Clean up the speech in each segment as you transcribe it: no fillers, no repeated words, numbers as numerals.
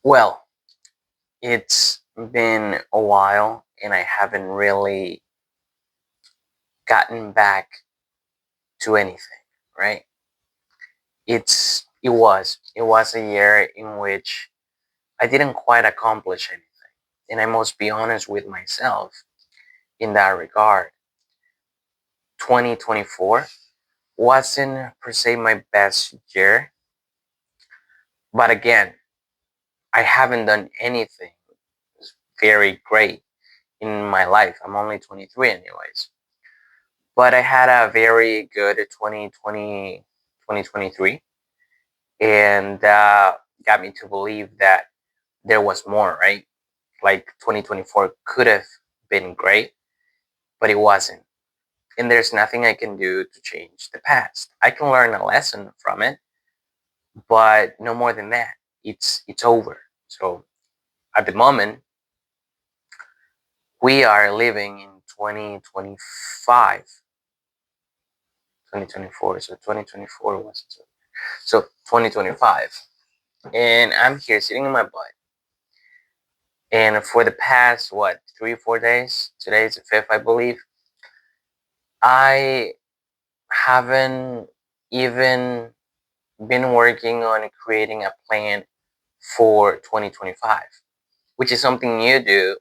Well, it's been a while and I haven't really gotten back to anything, right? It was a year in which I didn't quite accomplish anything. And I must be honest with myself in that regard. 2024 wasn't per se my best year, but again, I haven't done anything very great in my life. I'm only 23 anyways. But I had a very good 2023, and got me to believe that there was more, right? Like 2024 could have been great, but it wasn't. And there's nothing I can do to change the past. I can learn a lesson from it, but no more than that. It's over. So at the moment, we are living in 2025, 2024. So 2024 was so 2025. And I'm here sitting in my butt. And for the past, what, 3 or 4 days, today is the fifth, I believe, I haven't even been working on creating a plan for 2025, which is something you do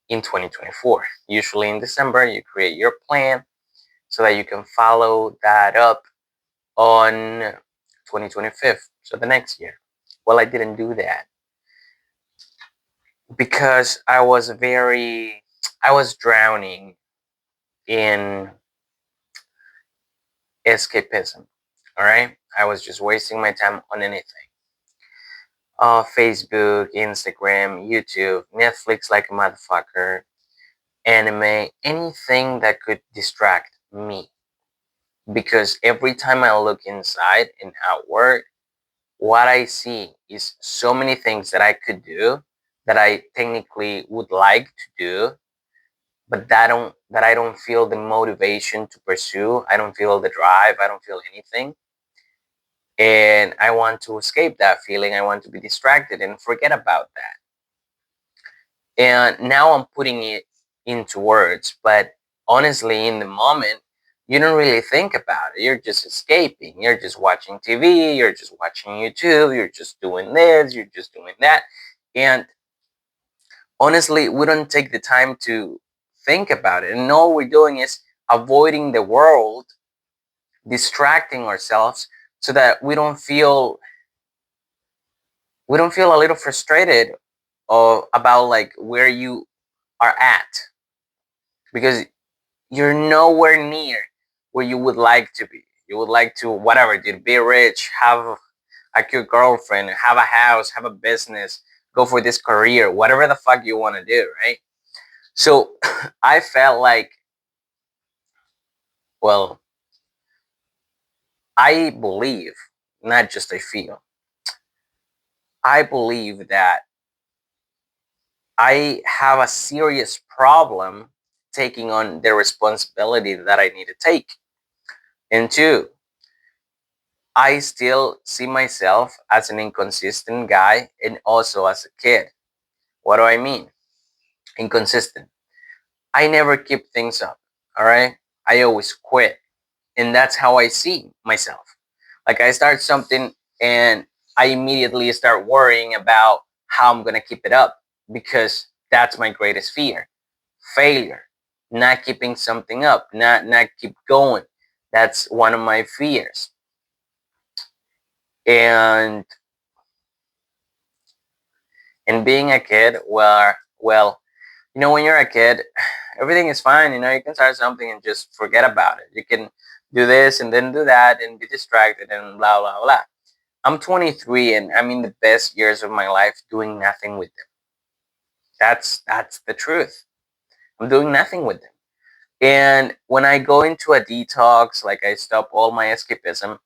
in 2024. Usually in December, you create your plan so that you can follow that up on 2025, so the next year. Well, I didn't do that because I was drowning in escapism. All right. I was just wasting my time on anything. Facebook, Instagram, YouTube, Netflix like a motherfucker, anime, anything that could distract me. Because every time I look inside and outward, what I see is so many things that I could do that I technically would like to do, but that I don't feel the motivation to pursue. I don't feel the drive. I don't feel anything. And I want to escape that feeling. I want to be distracted and forget about that. And now I'm putting it into words, but honestly, in the moment, you don't really think about it. You're just escaping. You're just watching TV. You're just watching YouTube. You're just doing this. You're just doing that. And honestly, we don't take the time to think about it. And all we're doing is avoiding the world, distracting ourselves so that we don't feel a little frustrated about like where you are at, because you're nowhere near where you would like to be. You would like to whatever, dude, be rich, have a cute girlfriend, have a house, have a business, go for this career, whatever the fuck you want to do, right? So I felt like, well, I believe, not just I feel, I believe that I have a serious problem taking on the responsibility that I need to take. And two, I still see myself as an inconsistent guy and also as a kid. What do I mean? Inconsistent. I never keep things up. All right. I always quit. And that's how I see myself. Like I start something and I immediately start worrying about how I'm going to keep it up, because that's my greatest fear. Failure. Not keeping something up, not keep going. That's one of my fears. And being a kid, well, when you're a kid, everything is fine. You can start something and just forget about it. You can do this and then do that and be distracted and blah blah blah. I'm 23 and I'm in the best years of my life doing nothing with them. That's the truth. I'm doing nothing with them. And when I go into a detox, like I stop all my escapism,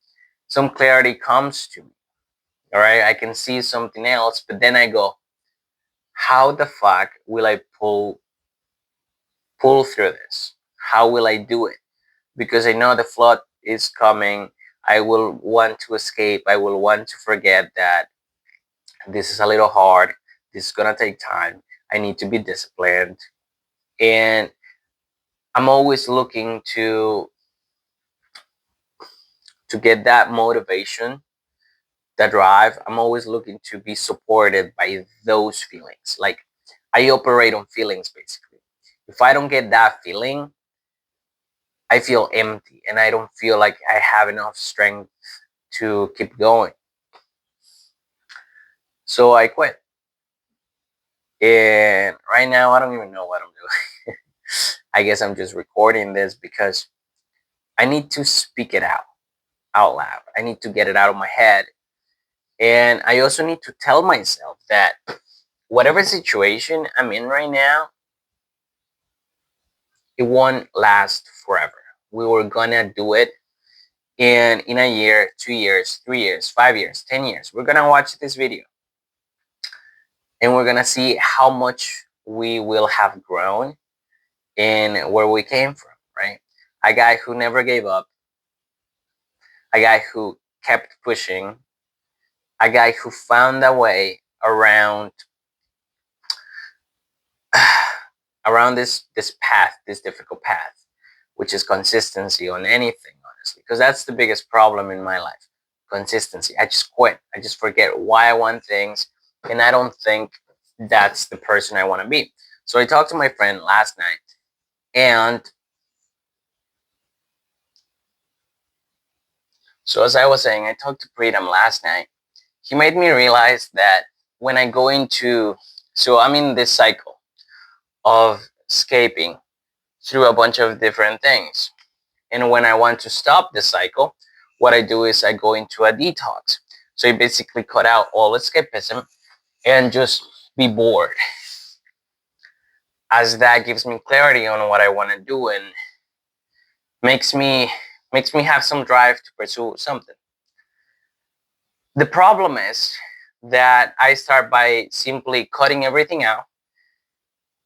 some clarity comes to me. All right, I can see something else, but then I go, how the fuck will I pull through this? How will I do it? Because I know the flood is coming. I will want to escape. I will want to forget that. This is a little hard. This is gonna take time. I need to be disciplined. And I'm always looking to get that motivation, that drive. I'm always looking to be supported by those feelings. Like, I operate on feelings basically. If I don't get that feeling, I feel empty and I don't feel like I have enough strength to keep going. So I quit. And right now, I don't even know what I'm doing. I guess I'm just recording this because I need to speak it out loud. I need to get it out of my head. And I also need to tell myself that whatever situation I'm in right now, it won't last forever. We were gonna do it. And in a year, 2 years, 3 years, 5 years, 10 years, we're gonna watch this video and we're gonna see how much we will have grown and where we came from, right? A guy who never gave up, a guy who kept pushing, a guy who found a way around around this path, this difficult path, which is consistency on anything, honestly, because that's the biggest problem in my life. Consistency. I just quit. I just forget why I want things, and I don't think that's the person I want to be. So I talked to my friend last night, and so as I was saying, I talked to Freedom last night. He made me realize that when I go into, so I'm in this cycle of escaping through a bunch of different things. And when I want to stop the cycle, what I do is I go into a detox. So I basically cut out all escapism and just be bored, as that gives me clarity on what I want to do and makes me makes me have some drive to pursue something. The problem is that I start by simply cutting everything out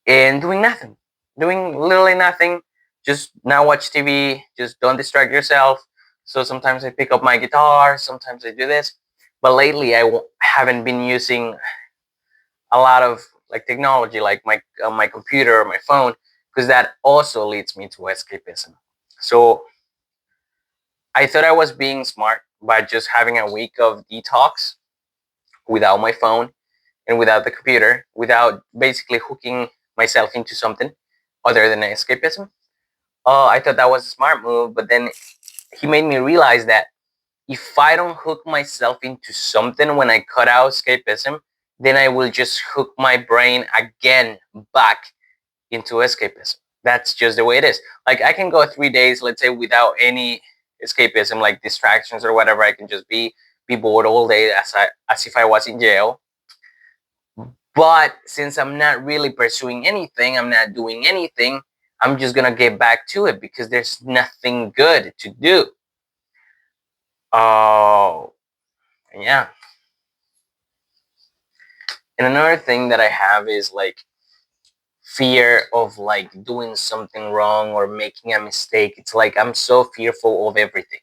and doing nothing, doing literally nothing. Just not watch TV, just don't distract yourself. So sometimes I pick up my guitar, sometimes I do this. But lately, haven't been using a lot of like technology, like my computer or my phone, because that also leads me to escapism. So I thought I was being smart by just having a week of detox without my phone and without the computer, without basically hooking myself into something other than escapism. I thought that was a smart move, but then he made me realize that if I don't hook myself into something when I cut out escapism, then I will just hook my brain again back into escapism. That's just the way it is. Like, I can go 3 days, let's say, without any escapism, like distractions or whatever. I can just be bored all day as if I was in jail. But since I'm not really pursuing anything, I'm not doing anything, I'm just gonna get back to it because there's nothing good to do. Oh, yeah. And another thing that I have is like fear of like doing something wrong or making a mistake. It's like I'm so fearful of everything.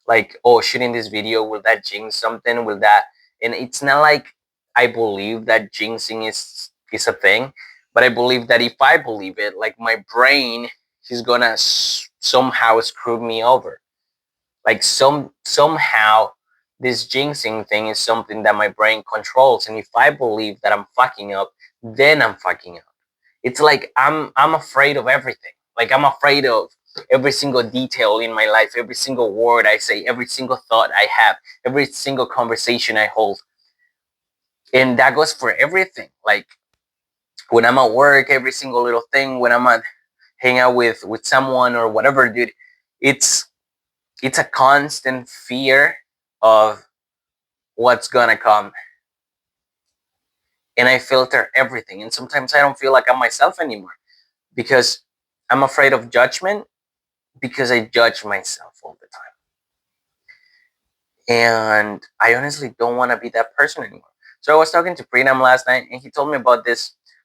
Like, oh, shooting this video, will that jinx something? Will that? And it's not like I believe that jinxing is a thing, but I believe that if I believe it, like my brain is gonna somehow screw me over. Like somehow this jinxing thing is something that my brain controls, and if I believe that I'm fucking up, then I'm fucking up. It's like I'm afraid of everything. Like, I'm afraid of every single detail in my life, every single word I say, every single thought I have, every single conversation I hold. And that goes for everything. Like, when I'm at work, every single little thing, when I'm at hang out with someone or whatever, dude, it's it's a constant fear of what's gonna come. And I filter everything. And sometimes I don't feel like I'm myself anymore because I'm afraid of judgment, because I judge myself all the time. And I honestly don't want to be that person anymore. So I was talking to Prenam last night, and he told me about the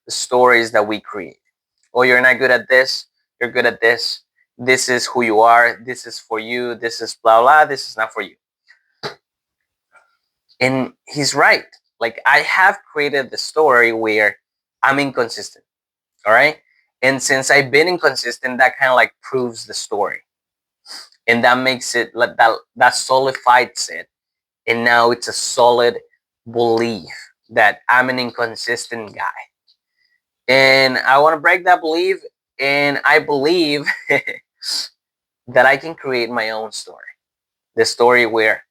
stories that we create. Oh, you're not good at this. You're good at this. This is who you are. This is for you. This is blah blah. This is not for you. And he's right. Like I have created the story where I'm inconsistent. All right. And since I've been inconsistent, that kind of like proves the story. And that makes it like that solidifies it. And now it's a solid belief that I'm an inconsistent guy. And I want to break that belief. And I believe that I can create my own story. The story where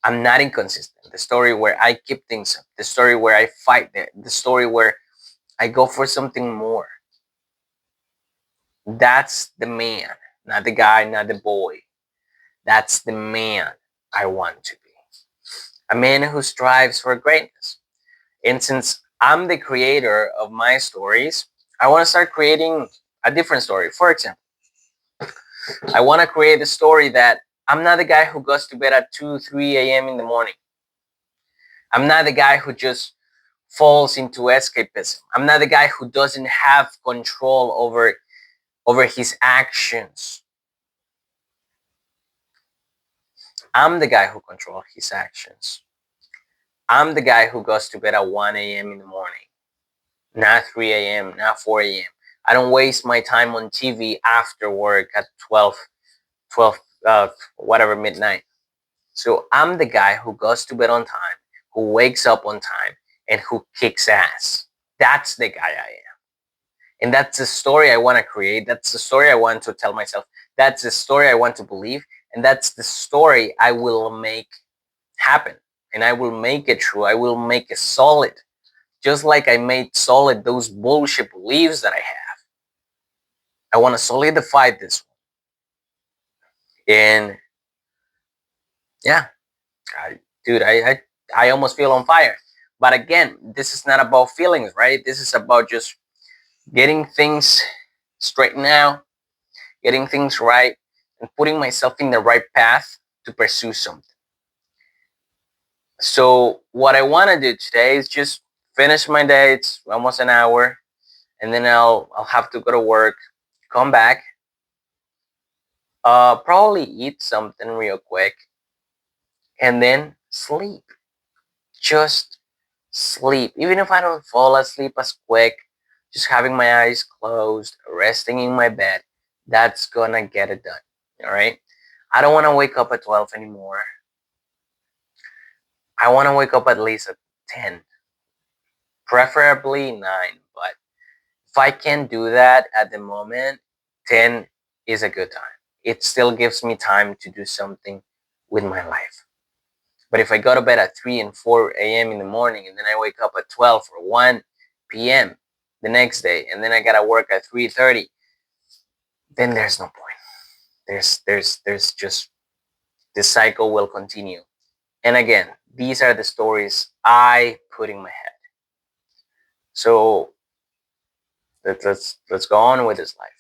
I'm not inconsistent. The story where I keep things up. The story where I fight. The story where I go for something more. That's the man, not the guy, not the boy. That's the man I want to be. A man who strives for greatness. And since I'm the creator of my stories, I want to start creating a different story. For example, I want to create a story that I'm not the guy who goes to bed at 2, 3 a.m. in the morning. I'm not the guy who just falls into escapism. I'm not the guy who doesn't have control over his actions. I'm the guy who controls his actions. I'm the guy who goes to bed at 1 a.m. in the morning, not 3 a.m., not 4 a.m. I don't waste my time on TV after work at 12, whatever, midnight. So I'm the guy who goes to bed on time, who wakes up on time, and who kicks ass. That's the guy I am. And that's the story I want to create. That's the story I want to tell myself. That's the story I want to believe. And that's the story I will make happen. And I will make it true. I will make it solid. Just like I made solid those bullshit beliefs that I have. I want to solidify this one. And yeah, dude, I almost feel on fire. But again, this is not about feelings, right? This is about just getting things straight now, getting things right, and putting myself in the right path to pursue something. So what I want to do today is just finish my day. It's almost an hour, and then I'll have to go to work, come back, probably eat something real quick, and then sleep. Just sleep. Even if I don't fall asleep as quick, just having my eyes closed, resting in my bed, that's gonna get it done. All right. I don't want to wake up at 12 anymore. I want to wake up at least at 10, preferably 9. But if I can't do that at the moment, 10 is a good time. It still gives me time to do something with my life. But if I go to bed at 3 and 4 a.m. in the morning and then I wake up at 12 or 1 p.m. the next day and then I gotta work at 3:30, then there's no point. There's just the cycle will continue. And again, these are the stories I put in my head. So let's go on with this life.